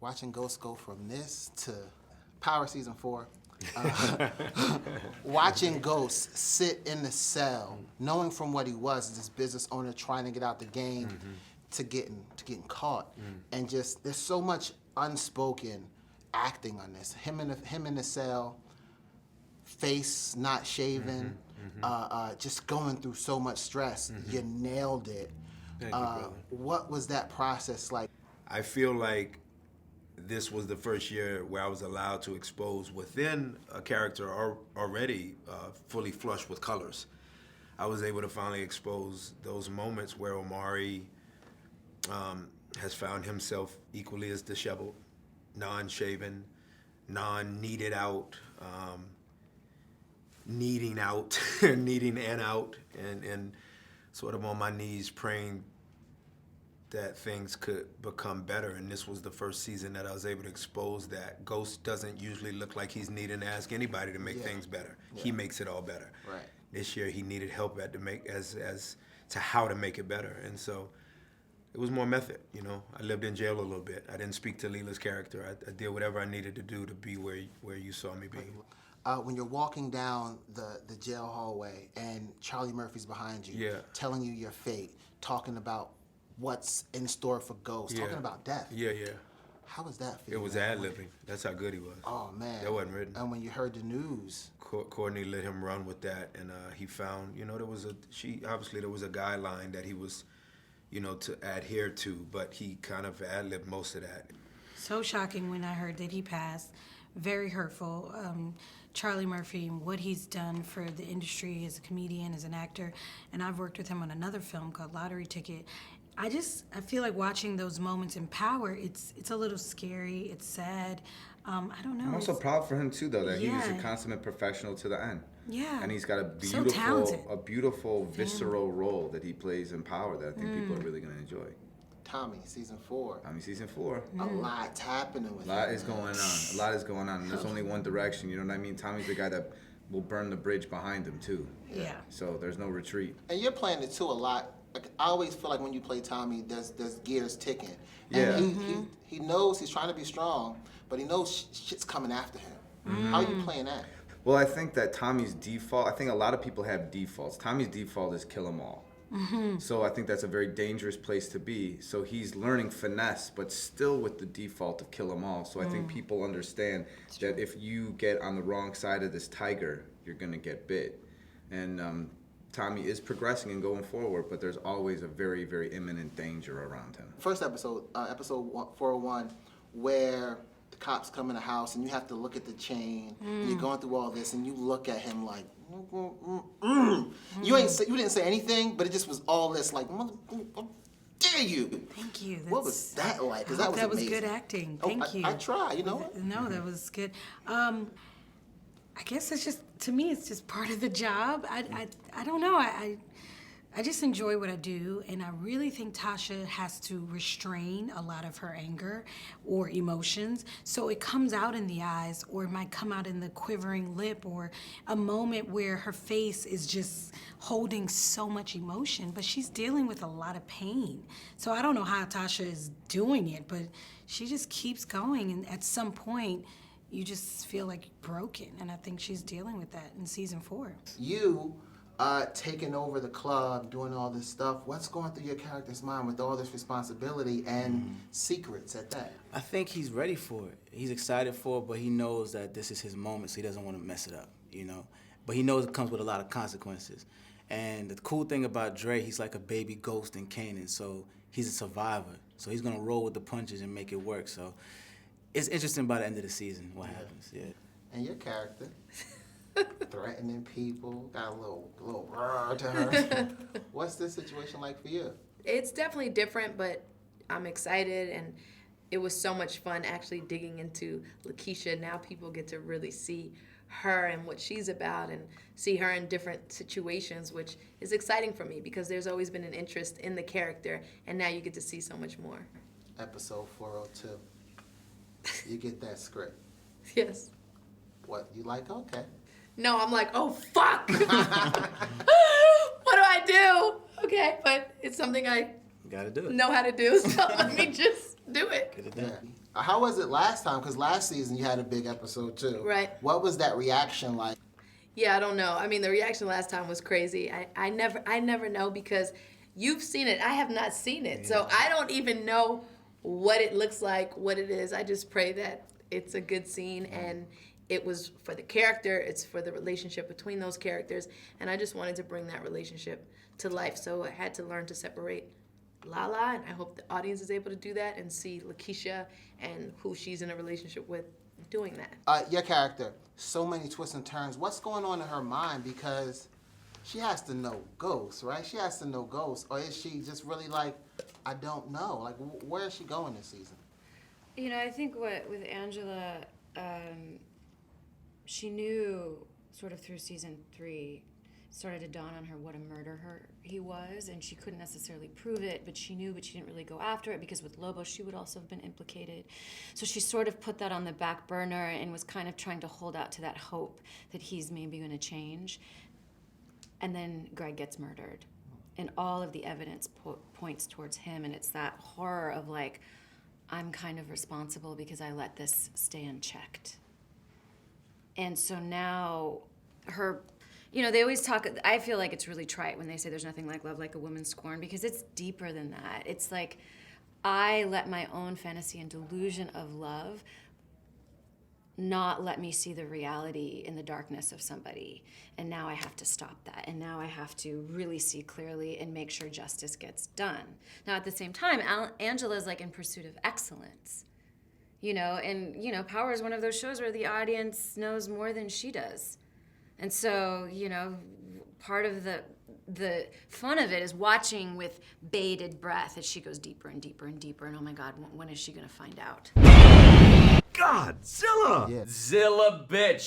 watching Ghost go from this to Power Season 4, watching Ghost sit in the cell, knowing from what he was this business owner trying to get out the game to getting caught, and just there's so much unspoken acting on this. Him in the cell, face not shaven, just going through so much stress. You nailed it. Thank you, brother. What was that process like? I feel like this was the first year where I was allowed to expose within a character already fully flushed with colors. I was able to finally expose those moments where Omari has found himself equally as disheveled, non-shaven, non-needed out, needing out, needing and out, and sort of on my knees praying that things could become better. And this was the first season that I was able to expose that Ghost doesn't usually look like he's needing to ask anybody to make things better. He makes it all better. Right. This year he needed help as to how to make it better. And so it was more method, you know. I lived in jail a little bit. I didn't speak to Leela's character. I did whatever I needed to do to be where you saw me be. When you're walking down the jail hallway and Charlie Murphy's behind you, telling you your fate, talking about what's in store for Ghost, talking about death. Yeah. How was that for you? It was ad-libbing. That's how good he was. Oh, man. That wasn't written. And when you heard the news. Courtney let him run with that, and he found, you know, there was a guideline that he was, you know, to adhere to, but he kind of ad-libbed most of that. So shocking when I heard that he passed. Very hurtful. Charlie Murphy and what he's done for the industry as a comedian, as an actor, and I've worked with him on another film called Lottery Ticket. I feel like watching those moments in Power, it's a little scary, it's sad. I don't know. I'm also proud for him too, though, that he was a consummate professional to the end. Yeah. And he's got a beautiful, visceral role that he plays in Power that I think people are really going to enjoy. Tommy, season 4. Season 4. A lot's happening with him. A lot is going on. And there's only one direction, you know what I mean? Tommy's the guy that will burn the bridge behind him, too. Yeah. So there's no retreat. And you're playing it, too, a lot. Like, I always feel like when you play Tommy, there's gears ticking. Yeah. And he knows he's trying to be strong, but he knows shit's coming after him. How are you playing that? Well, I think that Tommy's default, I think a lot of people have defaults. Tommy's default is kill 'em all. So I think that's a very dangerous place to be. So he's learning finesse, but still with the default of kill 'em all. So I think people understand that if you get on the wrong side of this tiger, you're going to get bit. And Tommy is progressing and going forward, but there's always a very, very imminent danger around him. First episode, episode 401, where the cops come in the house and you have to look at the chain, and you're going through all this, and you look at him like, you didn't say anything, but it just was all this like, how dare you? Thank you. What was that like? Because that was amazing. good acting. Thank you. I try, you know. No, that was good. I guess it's just, to me, it's just part of the job. I don't know. I just enjoy what I do, and I really think Tasha has to restrain a lot of her anger or emotions, so it comes out in the eyes, or it might come out in the quivering lip, or a moment where her face is just holding so much emotion, but she's dealing with a lot of pain. So I don't know how Tasha is doing it, but she just keeps going, and at some point, you just feel like broken, and I think she's dealing with that in season 4. You taking over the club, doing all this stuff, what's going through your character's mind with all this responsibility and secrets at that? I think he's ready for it. He's excited for it, but he knows that this is his moment, so he doesn't want to mess it up, you know? But he knows it comes with a lot of consequences. And the cool thing about Dre, he's like a baby Ghost in Canaan, so he's a survivor. So he's gonna roll with the punches and make it work, so it's interesting by the end of the season what happens, And your character, threatening people, got a little roar to her. What's this situation like for you? It's definitely different, but I'm excited, and it was so much fun actually digging into Lakeisha. Now people get to really see her and what she's about and see her in different situations, which is exciting for me because there's always been an interest in the character, and now you get to see so much more. Episode 402. You get that script. Yes. What, you like? Okay. No, I'm like, oh, fuck. What do I do? Okay, but it's something I Gotta do it. know how to do. So let me just do it. Get it done. How was it last time? Because last season you had a big episode too. Right. What was that reaction like? Yeah, I don't know. I mean, the reaction last time was crazy. I never know because you've seen it. I have not seen it. So I don't even know what it looks like, what it is. I just pray that it's a good scene and it was for the character, it's for the relationship between those characters, and I just wanted to bring that relationship to life. So I had to learn to separate Lala, and I hope the audience is able to do that and see Lakeisha and who she's in a relationship with doing that. Your character, so many twists and turns. What's going on in her mind? Because she has to know ghosts, right? She has to know ghosts. Or is she just really like, I don't know? Like, where is she going this season? You know, I think with Angela, she knew sort of through season 3, started to dawn on her what a murderer he was, and she couldn't necessarily prove it, but she knew, but she didn't really go after it because with Lobo she would also have been implicated. So she sort of put that on the back burner and was kind of trying to hold out to that hope that he's maybe going to change. And then Greg gets murdered, and all of the evidence points towards him, and it's that horror of like, I'm kind of responsible because I let this stay unchecked. And so now her, you know, they always talk, I feel like it's really trite when they say there's nothing like love like a woman scorned, because it's deeper than that. It's like, I let my own fantasy and delusion of love not let me see the reality in the darkness of somebody. And now I have to stop that. And now I have to really see clearly and make sure justice gets done. Now, at the same time, Angela's like in pursuit of excellence. You know, and, you know, Power is one of those shows where the audience knows more than she does. And so, you know, part of the fun of it is watching with bated breath as she goes deeper and deeper and deeper. And oh my God, when is she going to find out? Godzilla! Yeah. Zilla bitch.